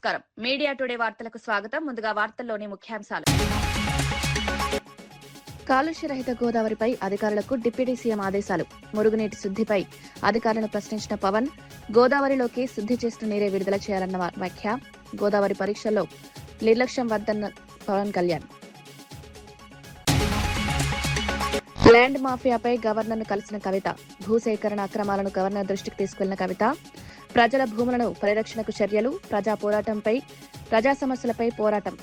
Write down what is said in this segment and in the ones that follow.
నమస్కారం. Media today వార్తలకు స్వాగతం. ముందుగా వార్తల్లోని ముఖ్యాంశాలు. కాలుష్య రహిత గోదావరిపై అధికారులకు డిప్యూటీ సీఎం ఆదేశాలు. మురుగునీటి శుద్దిపై అధికారులను ప్రశ్నించిన పవన్, గోదావరిలోకి శుద్ది చేసిన నీరే విడుదల చేయాలన్న వ్యాఖ్య. గోదావరి పరీక్షల్లో నిర్లక్ష్యం వద్దన్న పవన్ కళ్యాణ్. ల్యాండ్ మాఫియాపై గవర్నర్ను కలిసిన కవిత. భూసేకరణ అక్రమాలను గవర్నర్ దృష్టికి తీసుకెళ్లిన కవిత. ప్రజల భూములను పరిరక్షణకు చర్యలు, ప్రజా సమస్యలపై పోరాటం.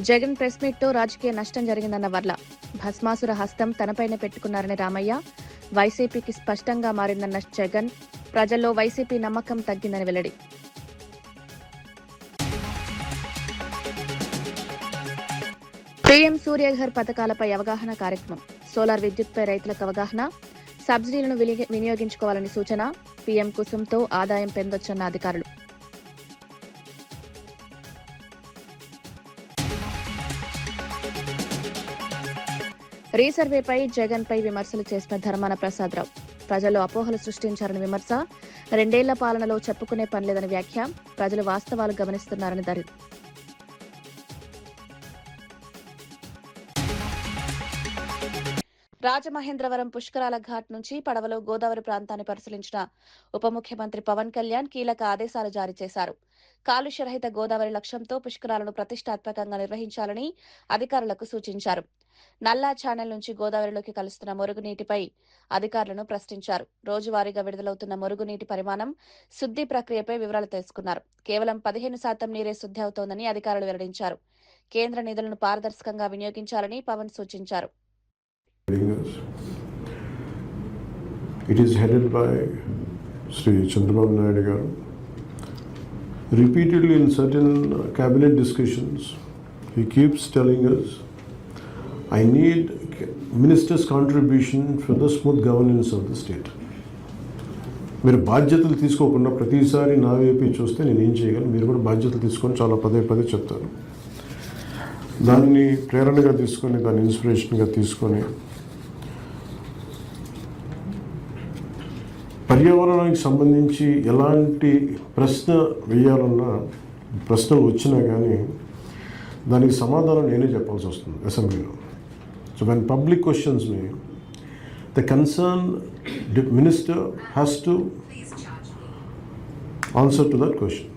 జగన్ ప్రెస్ మీట్తో రాజకీయ నష్టం జరిగిందన్న వర్ల. భస్మాసుర హస్తం తనపైనే పెట్టుకున్నారని రామయ్య. వైసీపీకి స్పష్టంగా మారిందన్న జగన్. ప్రజల్లో వైసీపీ నమ్మకం తగ్గిందని వెల్లడి. పీఎం సూర్యఘర్ పథకాలపై అవగాహన కార్యక్రమం. సోలార్ విద్యుత్పై రైతులకు అవగాహన. సబ్సిడీలను వినియోగించుకోవాలని సూచన. పీఎం కుసుమ్తో ఆదాయం పెందొచ్చన్న అధికారులు. రీసర్వేపై జగన్పై విమర్శలు చేసిన ధర్మాన ప్రసాదరావు. ప్రజల్లో అపోహలు సృష్టించారని విమర్శ. 2 ఏళ్ల పాలనలో చెప్పుకునే పనిలేదని వ్యాఖ్య. ప్రజలు వాస్తవాలు గమనిస్తున్నారని దరి. రాజమహేంద్రవరం పుష్కరాల ఘాట్ నుంచి పడవలో గోదావరి ప్రాంతాన్ని పరిశీలించిన ఉప ముఖ్యమంత్రి పవన్ కళ్యాణ్ కీలక ఆదేశాలు జారీ చేశారు. కాలుష్యరహిత గోదావరి లక్ష్యంతో పుష్కరాలను ప్రతిష్టాత్మకంగా నిర్వహించాలని అధికారులకు సూచించారు. నల్లా ఛానల్ నుంచి గోదావరిలోకి కలుస్తున్న మురుగునీటిపై అధికారులను ప్రశ్నించారు. రోజువారీగా విడుదలవుతున్న మురుగునీటి పరిమాణం, శుద్ది ప్రక్రియపై వివరాలు తెలుసుకున్నారు. కేవలం 15% నీరే శుద్ది అవుతోందని అధికారులు వెల్లడించారు. కేంద్ర నిధులను పారదర్శకంగా వినియోగించాలని పవన్ సూచించారు. It is headed by Sri Chandrababu Naidu garu. Repeatedly in certain cabinet discussions, he keeps telling us, I need minister's contribution for the smooth governance of the state. మీరు బాధ్యతలు తీసుకోకుండా ప్రతిసారి నా వైపు చూస్తే నేను ఏం చేయగలను, మీరు కూడా బాధ్యతలు తీసుకొని చాలా పదే చెప్తారు. దాన్ని ప్రేరణగా తీసుకొని, దాన్ని ఇన్స్పిరేషన్గా తీసుకొని పర్యావరణానికి సంబంధించి ఎలాంటి ప్రశ్నలు వచ్చినా కానీ దానికి సమాధానం నేనే చెప్పాల్సి వస్తుంది అసెంబ్లీలో. So when public questions me, the concern minister has to answer to that question.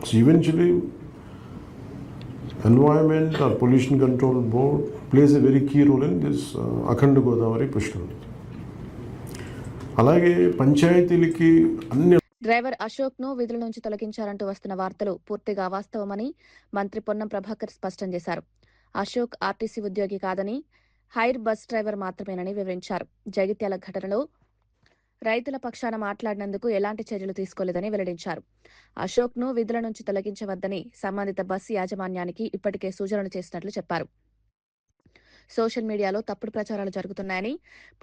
So eventually environment or pollution control board plays a very key role in this Akhanda Godavari Pushkaram. అలాగే పంచాయతీలకి అన్ని. డ్రైవర్ అశోక్ ను విధుల నుంచి తొలగించారంటూ వస్తున్న వార్తలు పూర్తిగా వాస్తవమని మంత్రి పొన్నం ప్రభాకర్ స్పష్టం చేశారు. అశోక్ ఆర్టీసీ ఉద్యోగి కాదని, హైర్ బస్ డ్రైవర్ మాత్రమేనని వివరించారు. జగిత్యాల ఘటనలో రైతుల పక్షాన మాట్లాడినందుకు ఎలాంటి చర్యలు తీసుకోలేదని వెల్లడించారు. అశోక్ ను విధుల నుంచి తొలగించవద్దని సంబంధిత బస్సు యాజమాన్యానికి ఇప్పటికే సూచనలు చేసినట్లు చెప్పారు. సోషల్ మీడియాలో తప్పుడు ప్రచారాలు జరుగుతున్నాయని,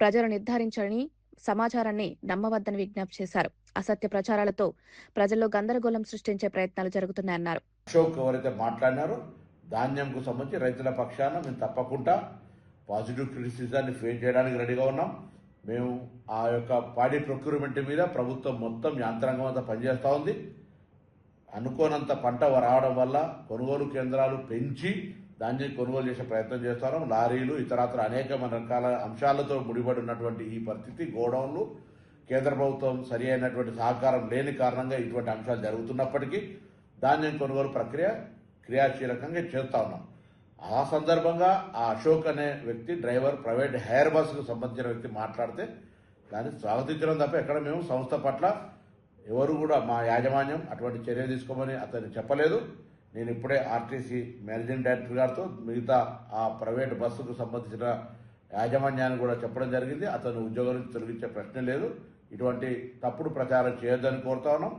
ప్రజలు నిర్ధారించాలని, సమాచారాన్ని నమ్మవద్దని విజ్ఞప్తి చేశారు. అసత్య ప్రచారాలతో ప్రజల్లో గందరగోళం సృష్టించే ప్రయత్నాలు జరుగుతున్నాయన్నారు. అశోక్ ఎవరైతే మాట్లాడినారో ధాన్యంకు సంబంధించి రైతుల పక్షాన మేము తప్పకుండా పాజిటివ్ క్రిటిసిజాన్ని ఫేస్ చేయడానికి రెడీగా ఉన్నాం. మేము ఆ యొక్క పాడి ప్రొక్యూర్మెంట్ మీద ప్రభుత్వం మొత్తం యంత్రాంగం అంతా పనిచేస్తూ ఉంది. అనుకోనంత పంట రావడం వల్ల కొనుగోలు కేంద్రాలు పెంచి ధాన్యం కొనుగోలు చేసే ప్రయత్నం చేస్తాను. లారీలు ఇతరత్ర అనేక రకాల అంశాలతో ముడిపడి ఉన్నటువంటి ఈ పరిస్థితి, గోడౌన్లు, కేంద్ర ప్రభుత్వం సరి అయినటువంటి సహకారం లేని కారణంగా ఇటువంటి అంశాలు జరుగుతున్నప్పటికీ ధాన్యం కొనుగోలు ప్రక్రియ క్రియాశీలకంగా చేస్తూ ఉన్నాం. ఆ సందర్భంగా ఆ అశోక్ అనే వ్యక్తి డ్రైవర్, ప్రైవేట్ హైర్ బస్సుకు సంబంధించిన వ్యక్తి మాట్లాడితే దాన్ని స్వాగతించడం తప్ప ఎక్కడ మేము సంస్థ పట్ల ఎవరు కూడా మా యాజమాన్యం అటువంటి చర్య తీసుకోమని అతన్ని చెప్పలేదు. నేను ఇప్పుడే ఆర్టీసీ మేనేజింగ్ డైరెక్టర్ గారితో మిగతా ఆ ప్రైవేట్ బస్సుకు సంబంధించిన యాజమాన్యాన్ని కూడా చెప్పడం జరిగింది. అతను ఉద్యోగం నుంచి తొలగించే ప్రశ్న లేదు. ఇటువంటి తప్పుడు ప్రచారం చేయొద్దని కోరుతా ఉన్నాం.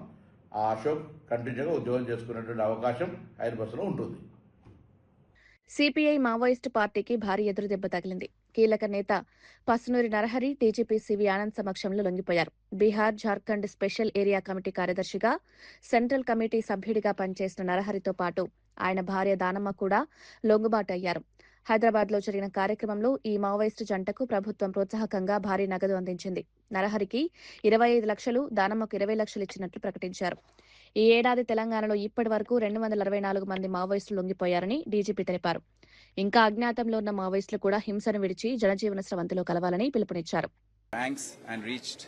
ఆ అశోక్ కంటిన్యూగా ఉద్యోగం చేసుకునేటువంటి అవకాశం హైర్ బస్సులో ఉంటుంది. సిపిఐ మావోయిస్టు పార్టీకి భారీ ఎదురుదెబ్బ తగిలింది. కీలక నేత పసునూరి నరహరి టీజీపీ సివి ఆనంద్ సమక్షంలో లొంగిపోయారు. Bihar, Jharkhand special area committee కార్యదర్శిగా, సెంట్రల్ కమిటీ సభ్యుడిగా పనిచేసిన నరహరితో పాటు ఆయన భార్య దానమ్మ కూడా లొంగుబాటు అయ్యారు. హైదరాబాద్లో జరిగిన కార్యక్రమంలో ఈ మావోయిస్టు జంటకు ప్రభుత్వం ప్రోత్సాహకంగా భారీ నగదు అందించింది. నరహరికి 25 లక్షలు, దానమ్మకు 20 లక్షలు ఇచ్చినట్లు ప్రకటించారు. ఈ ఏడాది తెలంగాణలో ఇప్పటి వరకు 264 మంది మావోయిస్టులు లొంగిపోయారని డీజీపీ తెలిపారు. ఇంకా అజ్ఞాతంలో ఉన్న మావోయిస్టులు కూడా హింసను విడిచి జనజీవన స్రవంతిలో కలవాలని పిలుపునిచ్చారు. Ranks and reached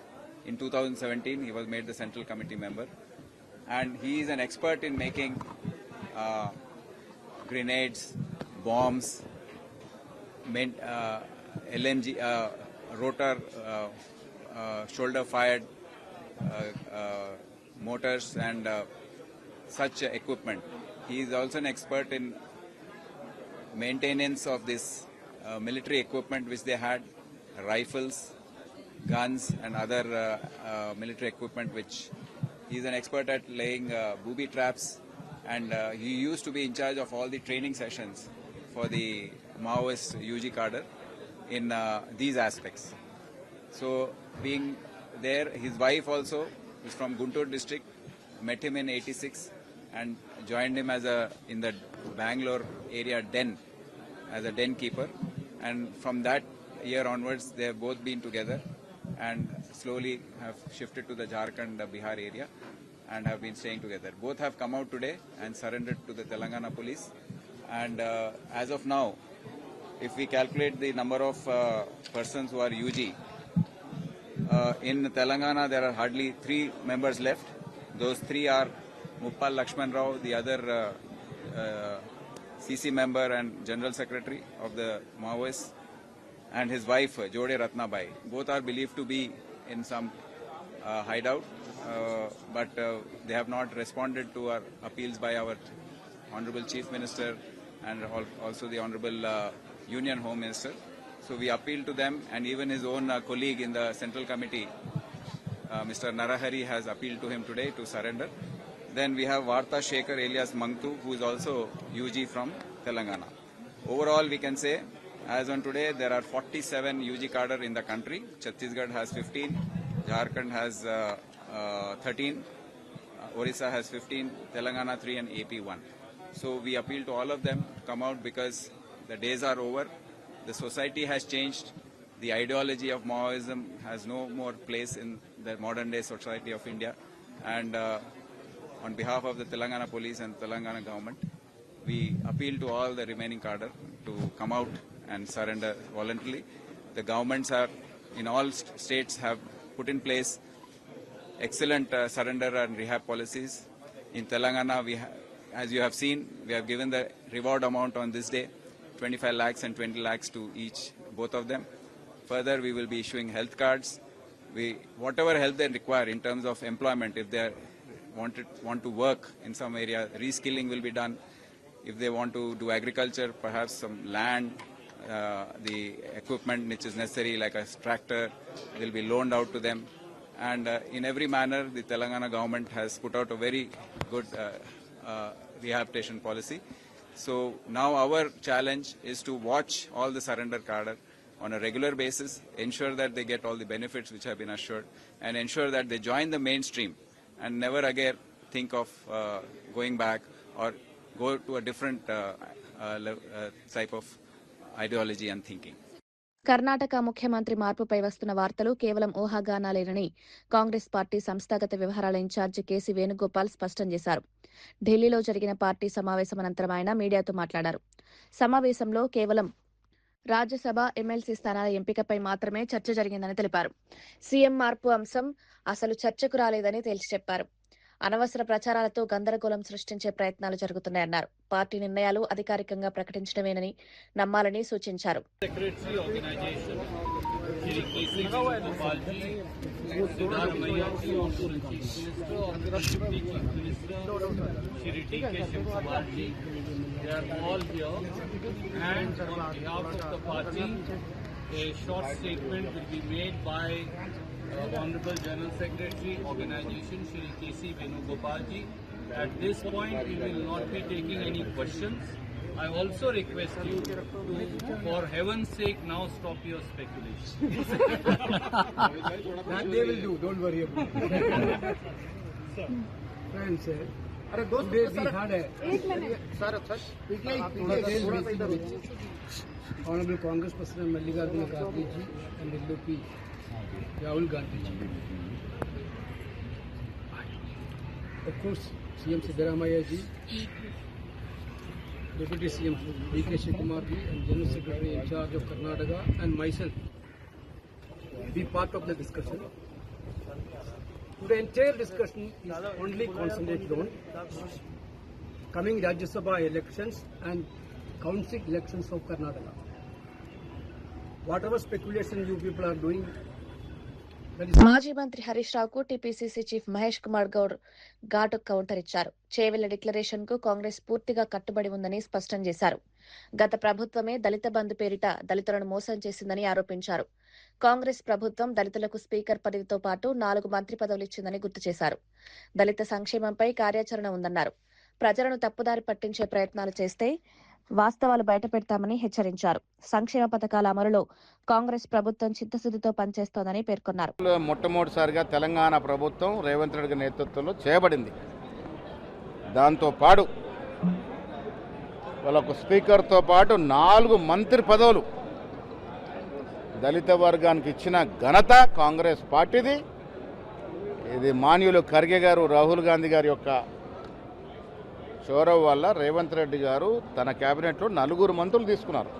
in 2017. He was made the Central Committee member, and he is an expert in making grenades, bombs, LMG, rotor, shoulder-fired motors, and such equipment. He is also an expert in maintenance of this military equipment which they had, rifles, guns and other military equipment, which he is an expert at laying booby traps, and he used to be in charge of all the training sessions for the Maoist UG cadre in these aspects. So being there, his wife also is from Guntur district, met him in 86 and joined him as in the Bangalore area den as a den keeper, and from that year onwards they have both been together and slowly have shifted to the Jharkhand, Bihar area and have been staying together. Both have come out today and surrendered to the Telangana police, and as of now, if we calculate the number of persons who are UG, in Telangana there are hardly 3 members left. Those 3 are Muppal Lakshman Rao, the other CC member and General Secretary of the Maoists, and his wife Jode Ratnabai. Both are believed to be in some hideout, but they have not responded to our appeals by our Honorable Chief Minister and also the Honorable Union Home Minister. So we appeal to them, and even his own colleague in the Central Committee, Mr. Narahari, has appealed to him today to surrender. Then we have Varta Shekhar alias Mangtu, who is also UG from Telangana. Overall, we can say, as on today, there are 47 UG cadre in the country. Chhattisgarh has 15, Jharkhand has 13, Orissa has 15, Telangana 3 and AP 1. So we appeal to all of them to come out, because the days are over. The society has changed. The ideology of Maoism has no more place in the modern day society of India. And on behalf of the Telangana police and Telangana government, we appeal to all the remaining cadre to come out and surrender voluntarily. The governments are in all states have put in place excellent surrender and rehab policies. In Telangana, as you have seen, we have given the reward amount on this day, 25 lakhs and 20 lakhs to both of them. Further, we will be issuing health cards. Whatever help they require in terms of employment, if they want to work in some area, reskilling will be done. If they want to do agriculture, perhaps some land, the equipment which is necessary, like a tractor, will be loaned out to them. And in every manner, the Telangana government has put out a very good rehabilitation policy. So now our challenge is to watch all the surrender cadre on a regular basis, ensure that they get all the benefits which have been assured, and ensure that they join the mainstream and never again think of going back or go to a different type of ideology and thinking. Karnataka ముఖ్యమంత్రి మార్పుపై వస్తున్న వార్తలు కేవలం ఊహాగానాలేనని Congress party సంస్థాగత వ్యవహారాల incharge KC Venugopal స్పష్టం చేశారు. ఢిల్లీలో జరిగిన పార్టీ సమావేశం అనంతరం ఆయన మీడియాతో మాట్లాడారు. సమావేశంలో కేవలం రాజ్యసభ, ఎమ్మెల్సీ స్థానాల ఎంపికపై మాత్రమే చర్చ జరిగిందని తెలిపారు. సీఎం మార్పు అంశం అసలు చర్చకు రాలేదని తేల్చి చెప్పారు. అనవసర ప్రచారాలతో గందరగోళం సృష్టించే ప్రయత్నాలు జరుగుతున్నాయన్నారు. పార్టీ నిర్ణయాలు అధికారికంగా ప్రకటించడమేనని నమ్మాలని సూచించారు. A short statement will be made by Honorable General Secretary, Organization, Shri K.C. Venugopal ji. At this point, we will not be taking any questions. I also request you to, for heaven's sake, now stop your speculation. That they will do, don't worry about it. Friends, Honorable Congress President Mallikarjuna Kharge ji and LOP Rahul Gandhi ji. Of course, CM Siddaramaiah ji, Deputy CM D.K. Shivakumar ji and General Secretary in charge of Karnataka and myself be part of the discussion. The entire discussion is only concentrated on coming Rajya Sabha elections and council elections of Karnataka. Whatever speculation you people are doing, that is మాజీ మంత్రి హరీష్ రావుకు TPCC chief Mahesh Kumar Goud ఘాటు counter ఇచ్చారు. Chevella declaration కు కాంగ్రెస్ పూర్తిగా కట్టుబడి ఉందని స్పష్టం చేశారు. గత ప్రభుత్వమే దళిత బంధు పేరిట దళితులను మోసం చేసిందని ఆరోపించారు. కాంగ్రెస్ ప్రభుత్వం దళితులకు స్పీకర్ పదవితో పాటు 4 మంత్రి పదవులు ఇచ్చిందని గుర్తు చేశారు. దళిత సంక్షేమంపై కార్యాచరణ ఉందన్నారు. ప్రజలను తప్పుదారి పట్టించే ప్రయత్నాలు చేస్తే వాస్తవాలు బయటపెడతామని హెచ్చరించారు. సంక్షేమ పథకాల అమలులో కాంగ్రెస్ ప్రభుత్వం చిత్తశుద్ధితో పనిచేస్తోందని పేర్కొన్నారు. మొట్టమొదటిసారిగా తెలంగాణ ప్రభుత్వం రేవంత్ రెడ్డి నేతృత్వంలో చేయబడింది. దాంతో పాటు వాళ్ళకు స్పీకర్తో పాటు 4 మంత్రి పదవులు దళిత వర్గానికి ఇచ్చిన ఘనత కాంగ్రెస్ పార్టీది. ఇది మాన్యులు ఖర్గే గారు, రాహుల్ గాంధీ గారి యొక్క చొరవ వల్ల రేవంత్ రెడ్డి గారు తన కేబినెట్లో 4 మంత్రులు తీసుకున్నారు.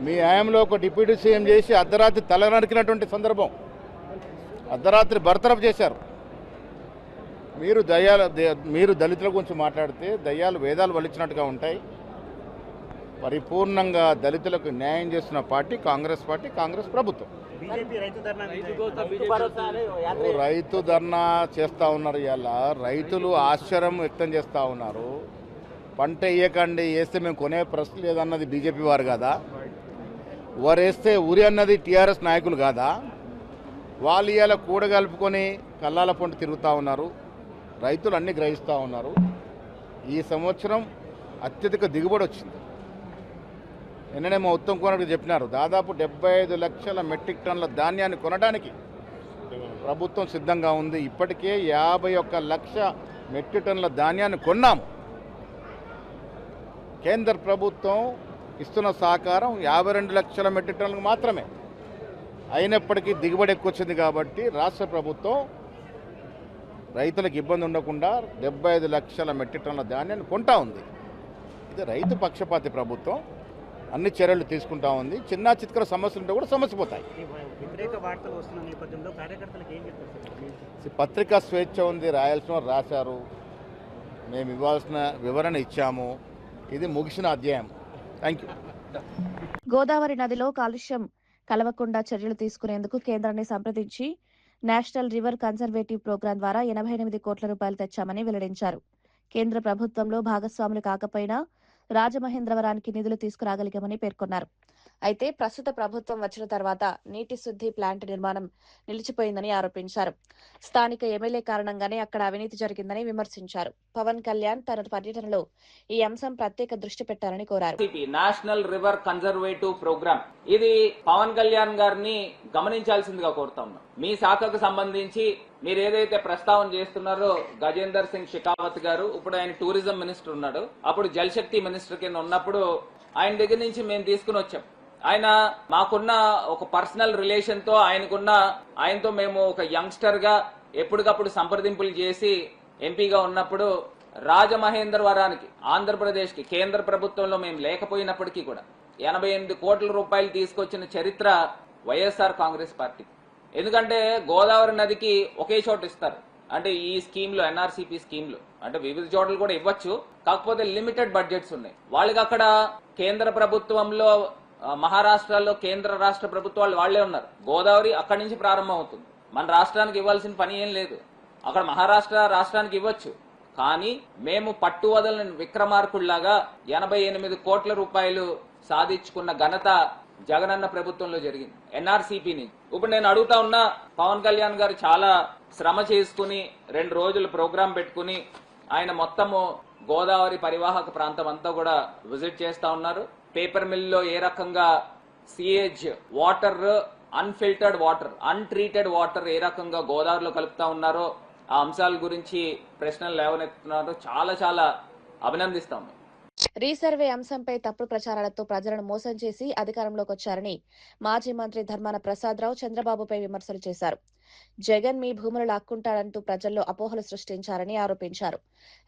మీ హయాంలో ఒక డిప్యూటీ సీఎం చేసి అర్ధరాత్రి తల నరికినటువంటి సందర్భం, అర్ధరాత్రి బర్తరఫ్ చేశారు. మీరు దళితుల గురించి మాట్లాడితే దయ్యాలు వేదాలు వలిచినట్టుగా ఉంటాయి. పరిపూర్ణంగా దళితులకు న్యాయం చేస్తున్న పార్టీ కాంగ్రెస్ పార్టీ, కాంగ్రెస్ ప్రభుత్వం. రైతు ధర్నా చేస్తూ ఉన్నారు. ఇలా రైతులు ఆశ్చర్యం వ్యక్తం చేస్తూ ఉన్నారు. పంట వేయకండి, వేస్తే మేము కొనే ప్రశ్న లేదన్నది బీజేపీ వారు కాదా? వారు వేస్తే ఊరి అన్నది టీఆర్ఎస్ నాయకులు కాదా? వాళ్ళు ఇవాళ కూడగలుపుకొని కల్లాల పొంటి తిరుగుతూ ఉన్నారు. రైతులు అన్నీ గ్రహిస్తూ ఉన్నారు. ఈ సంవత్సరం అత్యధిక దిగుబడి వచ్చింది. నిన్ననే మా ఉత్తమ్ కుమార్ గారు చెప్పినారు, దాదాపు 75 లక్షల మెట్రిక్ టన్నుల ధాన్యాన్ని కొనడానికి ప్రభుత్వం సిద్ధంగా ఉంది. ఇప్పటికే 51 లక్ష మెట్రిక్ టన్నుల ధాన్యాన్ని కొన్నాము. కేంద్ర ప్రభుత్వం ఇస్తున్న సహకారం 52 లక్షల మెట్రిక్ టన్నులకు మాత్రమే. అయినప్పటికీ దిగుబడి ఎక్కువ వచ్చింది కాబట్టి రాష్ట్ర ప్రభుత్వం రైతులకు ఇబ్బంది ఉండకుండా 75 లక్షల మెట్రిక్ టన్నుల ధాన్యాన్ని కొంటా ఉంది. ఇది రైతు పక్షపాతి ప్రభుత్వం. అన్ని చర్యలు తీసుకుంటా ఉంది. చిన్న చిత్కర సమస్యలు ఉంటే కూడా సమస్య పోతాయి. పత్రికా స్వేచ్ఛ ఉంది, రాయాల్సిన రాశారు, మేము ఇవ్వాల్సిన వివరణ ఇచ్చాము. ఇది ముగిసిన అధ్యాయం. Thank you. గోదావరి నదిలో కాలుష్యం కలవకుండా చర్యలు తీసుకునేందుకు కేంద్రాన్ని సంప్రదించి నేషనల్ రివర్ కన్జర్వేటివ్ ప్రోగ్రాం ద్వారా 88 కోట్ల రూపాయలు తెచ్చామని వెల్లడించారు. కేంద్ర ప్రభుత్వంలో భాగస్వాములు కాకపోయినా రాజమహేంద్రవరానికి నిధులు తీసుకురాగలిగామని పేర్కొన్నారు. అయితే ప్రస్తుత ప్రభుత్వం వచ్చిన తర్వాత నీటి శుద్ధి ప్లాంట్ నిర్మాణం నిలిచిపోయిందని ఆరోపించారు. స్థానిక ఎమ్మెల్యే కారణంగానే అక్కడ అవినీతి జరిగిందని విమర్శించారు. పవన్ కళ్యాణ్ తన పర్యటనలో ఈ అంశం ప్రత్యేక దృష్టి పెట్టాలని కోరారు. నేషనల్ రివర్ కన్జర్వేటివ్ ప్రోగ్రామ్ ఇది పవన్ కళ్యాణ్ గారిని గమనించాల్సిందిగా కోరుతా ఉన్నాం. మీ శాఖకు సంబంధించి మీరు ఏదైతే ప్రస్తావన చేస్తున్నారో గజేందర్ సింగ్ షెకావత్ గారు, ఇప్పుడు ఆయన టూరిజం మినిస్టర్ ఉన్నాడు, అప్పుడు జల్ శక్తి మినిస్టర్ కింద ఉన్నప్పుడు ఆయన దగ్గర నుంచి మేము తీసుకుని వచ్చాం. ఆయన మాకున్న ఒక పర్సనల్ రిలేషన్ తో ఆయనతో మేము ఒక యంగ్స్టర్ గా ఎప్పటికప్పుడు సంప్రదింపులు చేసి ఎంపీగా ఉన్నప్పుడు రాజమహేంద్రవరానికి ఆంధ్రప్రదేశ్ కి కేంద్ర ప్రభుత్వంలో మేము లేకపోయినప్పటికీ కూడా 88 కోట్ల రూపాయలు తీసుకొచ్చిన చరిత్ర వైఎస్ఆర్ కాంగ్రెస్ పార్టీ. ఎందుకంటే గోదావరి నదికి ఒకే చోట ఇస్తారు. అంటే ఈ స్కీమ్ లో, ఎన్ఆర్సీపీ స్కీమ్ లో, అంటే వివిధ చోట్ల కూడా ఇవ్వచ్చు, కాకపోతే లిమిటెడ్ బడ్జెట్స్ ఉన్నాయి. వాళ్ళకి అక్కడ కేంద్ర ప్రభుత్వంలో మహారాష్ట్రలో కేంద్ర రాష్ట్ర ప్రభుత్వాలు వాళ్లే ఉన్నారు. గోదావరి అక్కడి నుంచి ప్రారంభం అవుతుంది. మన రాష్ట్రానికి ఇవ్వాల్సిన పని ఏం లేదు. అక్కడ మహారాష్ట్ర రాష్ట్రానికి ఇవ్వచ్చు. కానీ మేము పట్టు వదలని విక్రమార్కుల్లాగా 88 కోట్ల రూపాయలు సాధించుకున్న ఘనత జగనన్న ప్రభుత్వంలో జరిగింది, ఎన్ఆర్సీపీ నుంచి. ఇప్పుడు నేను అడుగుతా ఉన్నా, పవన్ కళ్యాణ్ గారు చాలా శ్రమ చేసుకుని 2 రోజులు ప్రోగ్రాం పెట్టుకుని ఆయన మొత్తము గోదావరి పరివాహక ప్రాంతం అంతా కూడా విజిట్ చేస్తా ఉన్నారు. పేపర్ మిల్ లో ఏ రకంగా sewage water, unfiltered water, untreated water ఏ రకంగా గోదావరిలో కలుపుతా ఉన్నారో ఆ అంశాల గురించి ప్రశ్నలు లేవనెత్తుతున్నారు. చాలా చాలా అభినందిస్తాం. రీసర్వే అంశంపై తప్పుడు ప్రచారాలతో ప్రజలను మోసం చేసి అధికారంలోకి వచ్చారని మాజీ మంత్రి ధర్మాన ప్రసాదరావు చంద్రబాబుపై విమర్శలు చేశారు. జగన్ మీ భూములు లాక్కుంటాడంటూ ప్రజల్లో అపోహలు సృష్టించారని ఆరోపించారు.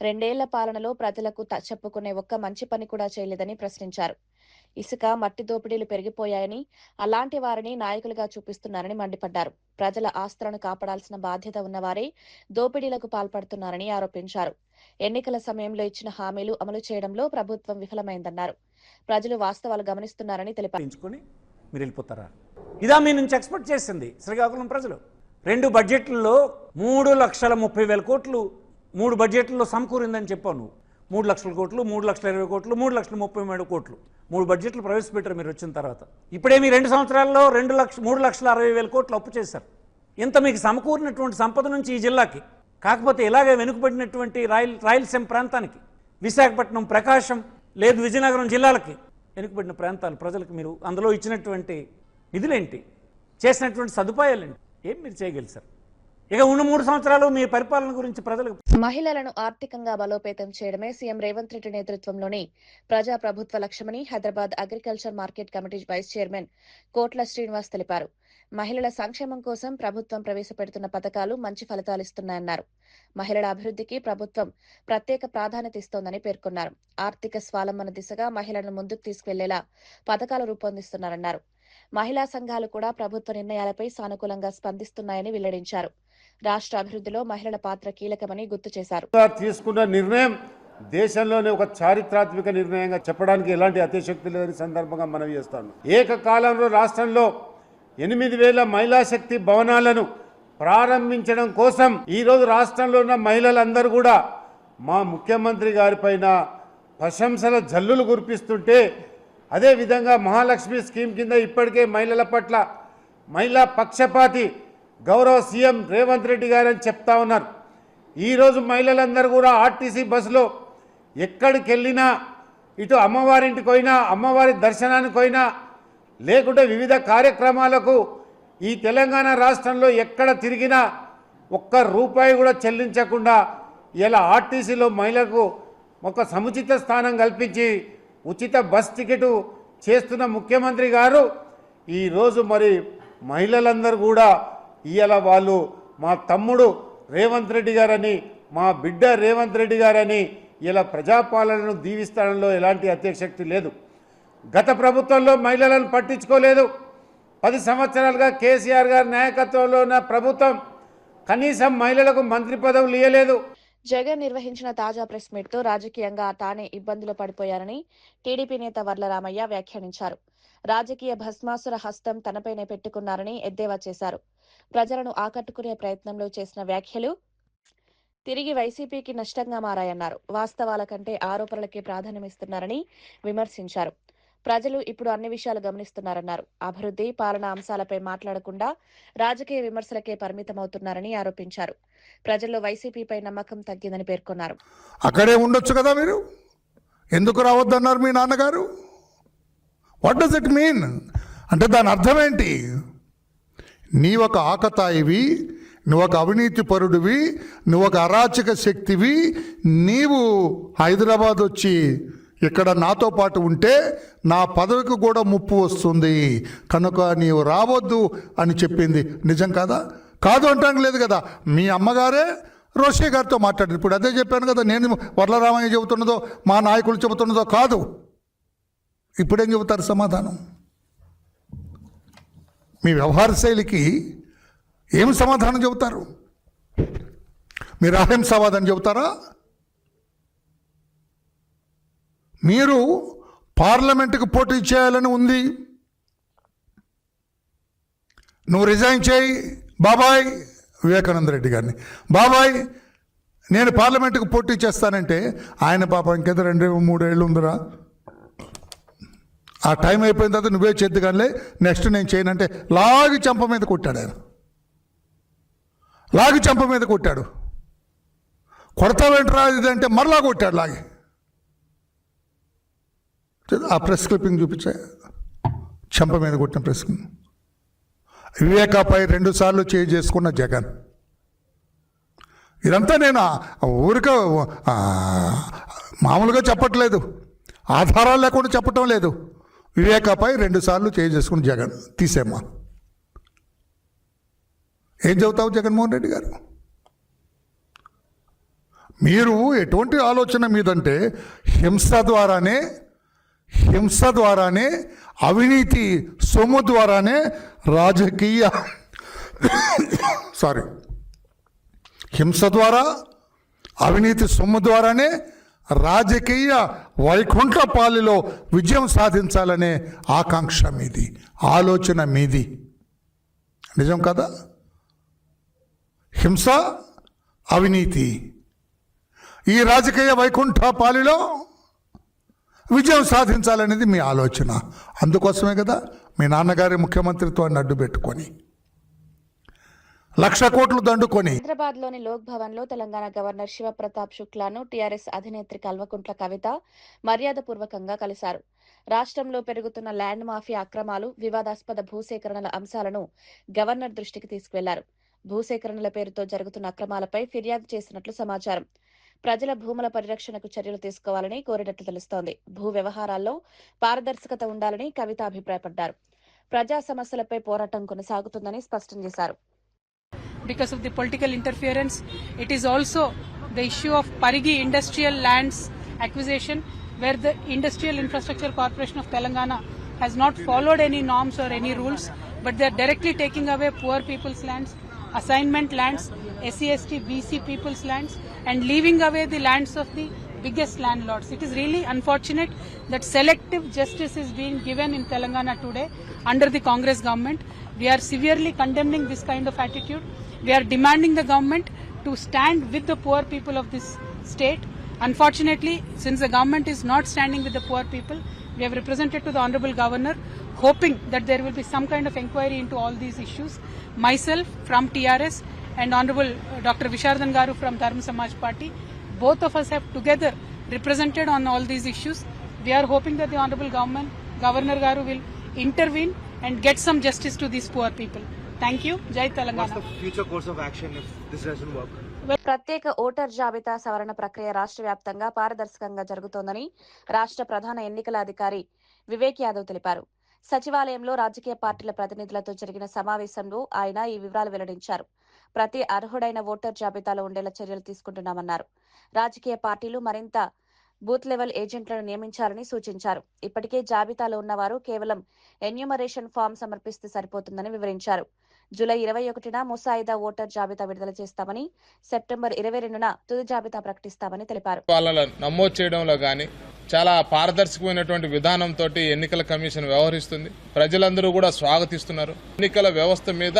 2 ఏళ్ల పాలనలో ప్రజలకు చెప్పుకునే ఒక్క మంచి పని కూడా చేయలేదని ప్రశ్నించారు. ఇసుక, మట్టి దోపిడీలు పెరిగిపోయాయని, అలాంటి వారిని నాయకులుగా చూపిస్తున్నారని మండిపడ్డారు. ప్రజల ఆస్తులను కాపాడాల్సిన బాధ్యత ఉన్నవారే దోపిడీలకు పాల్పడుతున్నారని ఆరోపించారు. ఎన్నికల సమయంలో ఇచ్చిన హామీలు అమలు చేయడంలో ప్రభుత్వం విఫలమైందన్నారు. ప్రజలు వాస్తవాలు గమనిస్తున్నారని తెలిపారు. మీరు వెళ్ళిపోతారా? ఇదా మీ నుంచి ఎక్స్పెక్ట్ చేసింది శ్రీకాకుళం ప్రజలు. 2 బడ్జెట్లలో 3,30,000 కోట్లు 3 బడ్జెట్లలో సమకూరిందని చెప్పావు నువ్వు. 3 లక్షల కోట్లు, 3,20,000 కోట్లు, 3,33 కోట్లు 3 బడ్జెట్లు ప్రవేశపెట్టారు మీరు వచ్చిన తర్వాత. ఇప్పుడే మీ 2 సంవత్సరాల్లో 3,60,000 కోట్లు అప్పు చేశారు. ఇంత మీకు సమకూరినటువంటి సంపద నుంచి ఈ జిల్లాకి, కాకపోతే ఇలాగే వెనుకబడినటువంటి రాయలసీమ ప్రాంతానికి, విశాఖపట్నం, ప్రకాశం లేదు విజయనగరం జిల్లాలకి, వెనుకబడిన ప్రాంతాలు ప్రజలకు మీరు అందులో ఇచ్చినటువంటి నిధులేంటి, చేసినటువంటి సదుపాయాలేంటి, ఏం మీరు చేయగలిగారు? ఇక ఉన్న 3 సంవత్సరాలు మీ పరిపాలన గురించి ప్రజలకు. మహిళలను ఆర్థికంగా బలోపేతం చేయడమే సీఎం రేవంత్ రెడ్డి నేతృత్వంలోని ప్రజాప్రభుత్వ లక్ష్యమని Hyderabad agriculture market committee vice chairman Kotla Srinivas తెలిపారు. మహిళల సంక్షేమం కోసం ప్రభుత్వం ప్రవేశపెడుతున్న పథకాలు మంచి ఫలితాలిస్తున్నాయన్నారు. మహిళల అభివృద్ధికి ప్రభుత్వం ప్రత్యేక ప్రాధాన్యత ఇస్తోందని పేర్కొన్నారు. ఆర్థిక స్వావలంబన దిశగా మహిళలను ముందుకు తీసుకువెళ్లేలా పథకాలు రూపొందిస్తున్నారన్నారు. మహిళా సంఘాలు కూడా ప్రభుత్వ నిర్ణయాలపై సానుకూలంగా స్పందిస్తున్నాయని వెల్లడించారు. రాష్ట్ర అభివృద్ధిలో మహిళల పాత్ర కీలకమని గుర్తు చేశారు. తీసుకున్న నిర్ణయం దేశంలోనే ఒక చారిత్రాత్మక నిర్ణయంగా చెప్పడానికి ఎలాంటి అతిశక్తి లేని సందర్భంగా మనవి చేస్తాను. ఏకకాలంలో రాష్ట్రంలో 8,000 మహిళా శక్తి భవనాలను ప్రారంభించడం కోసం ఈరోజు రాష్ట్రంలో ఉన్న మహిళలందరూ కూడా మా ముఖ్యమంత్రి గారిపైన ప్రశంసల జల్లులు కురిపిస్తుంటే, అదేవిధంగా మహాలక్ష్మి స్కీమ్ కింద ఇప్పటికే మహిళల పట్ల మహిళా పక్షపాతి గౌరవ సీఎం రేవంత్ రెడ్డి గారని చెప్తా ఉన్నారు. ఈరోజు మహిళలందరూ కూడా ఆర్టీసీ బస్సులో ఎక్కడికి వెళ్ళినా, ఇటు అమ్మవారింటికి పోయినా, అమ్మవారి దర్శనానికి పోయినా, లేకుంటే వివిధ కార్యక్రమాలకు ఈ తెలంగాణ రాష్ట్రంలో ఎక్కడ తిరిగినా ఒక్క రూపాయి కూడా చెల్లించకుండా ఇలా ఆర్టీసీలో మహిళలకు ఒక సముచిత స్థానం కల్పించి ఉచిత బస్ టికెట్ చేస్తున్న ముఖ్యమంత్రి గారు ఈరోజు మరి మహిళలందరూ కూడా ఇవాళ వాళ్ళు మా తమ్ముడు రేవంత్ రెడ్డి గారని, మా బిడ్డ రేవంత్ రెడ్డి గారని ఇలా ప్రజాపాలనను దీవిస్తాడంలో ఎలాంటి అత్యశక్తి లేదు. గత ప్రభుత్వంలో మహిళలను పట్టించుకోలేదు. 10 సంవత్సరాలుగా కేసీఆర్ గారి నాయకత్వంలో ఉన్న ప్రభుత్వం కనీసం మహిళలకు మంత్రి పదవులు ఇవ్వలేదు. జగన్ నిర్వహించిన తాజా ప్రెస్ మీట్ తో రాజకీయంగా తానే ఇబ్బందులు పడిపోయారని టీడీపీ నేత వర్ల రామయ్య వ్యాఖ్యానించారు. రాజకీయ భస్మాసుర హస్తం తనపైనే పెట్టుకున్నారని ఎద్దేవా చేశారు. ప్రజలను ఆకట్టుకునే ప్రయత్నంలో చేసిన వ్యాఖ్యలు తిరిగి వైసీపీకి నష్టంగా మారాయన్నారు. వాస్తవాల కంటే ఆరోపణలకే ప్రాధాన్యమిస్తున్నారని విమర్శించారు. ప్రజలు ఇప్పుడు అన్ని విషయాలు గమనిస్తున్నారన్నారు. అభివృద్ధి, పాలనా అంశాలపై మాట్లాడకుండా రాజకీయ విమర్శలకే పరిమితమవుతున్నారని ఆరోపించారు. ప్రజల్లో వైసీపీపై నమ్మకం తగ్గిందని పేర్కొన్నారు. అక్కడే ఉండొచ్చు కదా, మీరు ఎందుకు రావద్దన్నారు మీ నాన్నగారు? What does it mean? అంటే దాని అర్థం ఏంటి? నీ ఒక ఆకతాయివి, నువ్వు ఒక అవినీతి పరుడివి, నువ్వు ఒక అరాచక శక్తివి, నీవు హైదరాబాద్ వచ్చి ఇక్కడ నాతో పాటు ఉంటే నా పదవికి కూడా ముప్పు వస్తుంది, కనుక నీవు రావద్దు అని చెప్పింది నిజం కాదా? కాదు అంటాం లేదు కదా. మీ అమ్మగారే రోషే గారితో మాట్లాడారు. ఇప్పుడు అదే చెప్పాను కదా, నేను వర్లరామయ్య చెబుతున్నదో మా నాయకులు చెబుతున్నదో కాదు. ఇప్పుడేం చెబుతారు సమాధానం? మీ వ్యవహార శైలికి ఏం సమాధానం చెబుతారు? మీరు అహింసావాదని చెబుతారా? మీరు పార్లమెంటుకు పోటీ చేయాలని ఉంది, నువ్వు రిజైన్ చేయి బాబాయ్, వివేకానంద రెడ్డి గారిని, బాబాయ్ నేను పార్లమెంటుకు పోటీ చేస్తానంటే ఆయన పాప ఇంకేదో 2-3 ఏళ్ళు ఉందిరా, ఆ టైం అయిపోయిన తర్వాత నువ్వే చేద్దు కానీ నెక్స్ట్ నేను చేయనంటే లాగి చెంప మీద కొట్టాడు. ఆయన లాగి చెంప మీద కొట్టాడు. కొడతావేంట్రా ఇదంటే మరలా కొట్టాడు లాగి. ఆ ప్రెస్ క్లిప్పింగ్ చూపించా, చెంప మీద కొట్టిన ప్రెస్. వివేకాపై 2 సార్లు చేసుకున్న జగన్ ఇదంతా నేను ఊరికే మామూలుగా చెప్పట్లేదు, ఆధారాలు లేకుండా చెప్పటం లేదు. వివేకాపై 2 సార్లు చేసుకుని జగన్ తీసేమ్మా. ఏం చెబుతావు జగన్మోహన్ రెడ్డి గారు? మీరు ఎటువంటి ఆలోచన మీదంటే హింస ద్వారానే అవినీతి సొమ్ము ద్వారానే రాజకీయ హింస ద్వారా అవినీతి సొమ్ము ద్వారానే రాజకీయ వైకుంఠపాలిలో విజయం సాధించాలనే ఆకాంక్ష మీది, ఆలోచన మీది. నిజం కదా? హింస, అవినీతి, ఈ రాజకీయ వైకుంఠపాలిలో విజయం సాధించాలనేది మీ ఆలోచన. అందుకోసమే కదా మీ నాన్నగారి ముఖ్యమంత్రిత్వాన్ని అడ్డు పెట్టుకొని 1,00,000 కోట్లు దండుకొని హైదరాబాద్లోని లోక్ భవన్లో తెలంగాణ గవర్నర్ శివప్రతాప్ శుక్లాను టీఆర్ఎస్ అధినేత్రి కల్వకుంట్ల కవిత మర్యాదపూర్వకంగా కలిశారు. రాష్ట్రంలో పెరుగుతున్న ల్యాండ్ మాఫియా అక్రమాలు, వివాదాస్పద భూసేకరణల అంశాలను గవర్నర్ దృష్టికి తీసుకువెళ్లారు. భూసేకరణల పేరుతో జరుగుతున్న అక్రమాలపై ఫిర్యాదు చేసినట్లు సమాచారం. ప్రజల భూముల పరిరక్షణకు చర్యలు తీసుకోవాలని కోరినట్లు తెలుస్తోంది. భూ వ్యవహారాల్లో పారదర్శకత ఉండాలని కవిత అభిప్రాయపడ్డారు. ప్రజా సమస్యలపై పోరాటం కొనసాగుతుందని స్పష్టం చేశారు. Because of the political interference, it is also the issue of Parigi industrial lands acquisition, where the Industrial Infrastructure Corporation of Telangana has not followed any norms or any rules, but they are directly taking away poor people's lands, assignment lands, SC/ST, BC people's lands, and leaving away the lands of the biggest landlords. It is really unfortunate that selective justice is being given in Telangana today under the Congress government. We are severely condemning this kind of attitude. We are demanding the government to stand with the poor people of this state. Unfortunately, since the government is not standing with the poor people, we have represented to the Honorable Governor, hoping that there will be some kind of inquiry into all these issues. Myself from TRS and Honorable Dr. Vishardhan Garu from Dharma Samaj Party, both of us have together represented on all these issues. We are hoping that the Honorable Governor Garu will intervene and get some justice to these poor people. Thank you. Jai Telangana. What's the future course of action if this doesn't work? ప్రత్యేక voter జాబితా సవరణ ప్రక్రియ రాష్ట్ర వ్యాప్తంగా పారదర్శకంగా జరుగుతోందని రాష్ట్ర ప్రధాన ఎన్నికల అధికారి వివేక్ యాదవ్ తెలిపారు. సచివాలయంలో రాజకీయ పార్టీల ప్రతినిధులతో జరిగిన సమావేశంలో ఆయన ఈ వివరాలు వెల్లడించారు. ప్రతి అర్హుడైన ఓటర్ జాబితాలో ఉండేలా చర్యలు తీసుకుంటున్నామన్నారు. రాజకీయ పార్టీలు మరింత బూత్ లెవెల్ ఏజెంట్లను నియమించాలని సూచించారు. ఇప్పటికే జాబితాలో ఉన్నవారు కేవలం ఎన్యూమరేషన్ ఫామ్ సమర్పిస్తే సరిపోతుందని వివరించారు. జూలై 21న ముసాయిదా ఓటర్ జాబితా విడుదల చేస్తామని, సెప్టెంబర్ 22న తుది జాబితా ప్రకటిస్తామని తెలిపారు. వాళ్ళ నమోదు చేయడంలో గానీ చాలా పారదర్శకమైనటువంటి విధానంతో ఎన్నికల కమిషన్ వ్యవహరిస్తుంది. ప్రజలందరూ కూడా స్వాగతిస్తున్నారు. ఎన్నికల వ్యవస్థ మీద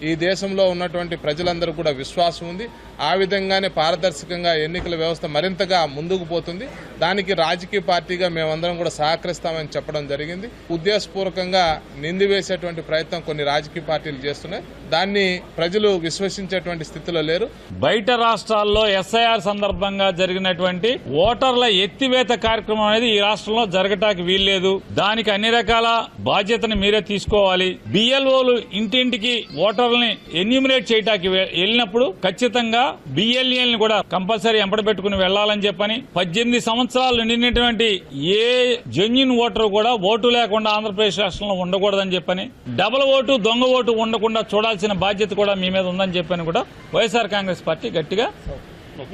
ఈ దేశంలో ఉన్నటువంటి ప్రజలందరూ కూడా విశ్వాసం ఉంది. ఆ విధంగానే పారదర్శకంగా ఎన్నికల వ్యవస్థ మరింతగా ముందుకు పోతుంది. దానికి రాజకీయ పార్టీగా మేమందరం కూడా సహకరిస్తామని చెప్పడం జరిగింది. ఉద్దేశపూర్వకంగా నిందివేసేటువంటి ప్రయత్నం కొన్ని రాజకీయ పార్టీలు చేస్తున్నాయి. దాన్ని ప్రజలు విశ్వసించేటువంటి స్థితిలో లేరు. బయట రాష్ట్రాల్లో ఎస్ఐఆర్ సందర్భంగా జరిగినటువంటి ఓటర్ల ఎత్తివేత కార్యక్రమం అనేది ఈ రాష్ట్రంలో జరగటానికి వీల్లేదు. దానికి అన్ని రకాల బాధ్యతను మీరే తీసుకోవాలి. బిఎల్ఓలు ఇంటింటికి ఓటర్లని ఎన్యూమినేట్ చేయడానికి వెళ్ళినప్పుడు ఖచ్చితంగా బిఎల్ఏని కూడా కంపల్సరీ ఎంపడబెట్టుకుని వెళ్లాలని చెప్పని 18 సంవత్సరాలు నిండినటువంటి ఏ జెన్యూన్ ఓటర్ కూడా ఓటు లేకుండా ఆంధ్రప్రదేశ్ రాష్ట్రంలో ఉండకూడదని చెప్పని, డబుల్ ఓటు దొంగ ఓటు ఉండకుండా చూడాల్సిన బాధ్యత కూడా మీ మీద ఉందని చెప్పని కూడా వైఎస్ఆర్ కాంగ్రెస్ పార్టీ గట్టిగా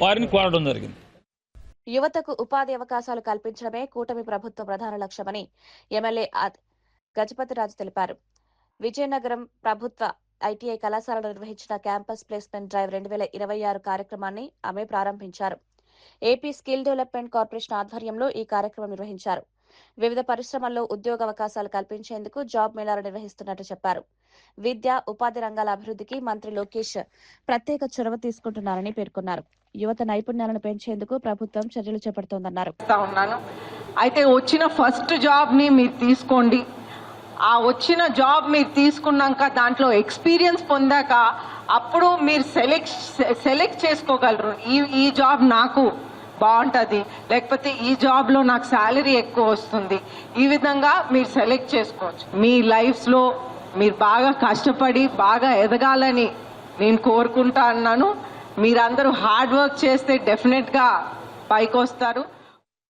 వారిని కోరడం జరిగింది. యువతకు ఉపాధి అవకాశాలు కల్పించడమే కూటమి ప్రభుత్వ ప్రధాన లక్ష్యమని ఎమ్మెల్యే గజపతిరాజు తెలిపారు. విజయనగరం ప్రభుత్వ ఐటీఐ కళాశాలలో నిర్వహించిన క్యాంపస్ ప్లేస్మెంట్ డ్రైవ్ 2026 కార్యక్రమాన్ని ఆమె ప్రారంభించారు. ఏపీ స్కిల్ డెవలప్మెంట్ కార్పొరేషన్ ఆధ్వర్యంలో ఈ కార్యక్రమం నిర్వహించారు. వివిధ పరిశ్రమల్లో ఉద్యోగ అవకాశాలు కల్పించేందుకు జాబ్ మేళాలు నిర్వహిస్తున్నట్టు చెప్పారు. విద్య, ఉపాధి రంగాల అభివృద్ధికి మంత్రి లోకేష్ ప్రత్యేక చొరవ తీసుకుంటున్నారని పేర్కొన్నారు. యువత నైపుణ్యాలను పెంచేందుకు ప్రభుత్వం చర్యలు చేపడుతోందన్నారు. అయితే వచ్చిన ఫస్ట్ జాబ్ ని మీరు తీసుకోండి. ఆ వచ్చిన జాబ్ మీరు తీసుకున్నాక దాంట్లో ఎక్స్పీరియన్స్ పొందాక అప్పుడు మీరు సెలెక్ట్ చేసుకోగలరు. ఈ జాబ్ నాకు బాగుంటుంది, లేకపోతే ఈ జాబ్లో నాకు శాలరీ ఎక్కువ వస్తుంది. ఈ విధంగా మీరు సెలెక్ట్ చేసుకోవచ్చు. మీ లైఫ్లో మీరు బాగా కష్టపడి బాగా ఎదగాలని నేను కోరుకుంటా అన్నాను. మీరందరూ హార్డ్ వర్క్ చేస్తే డెఫినెట్గా పైకి వస్తారు.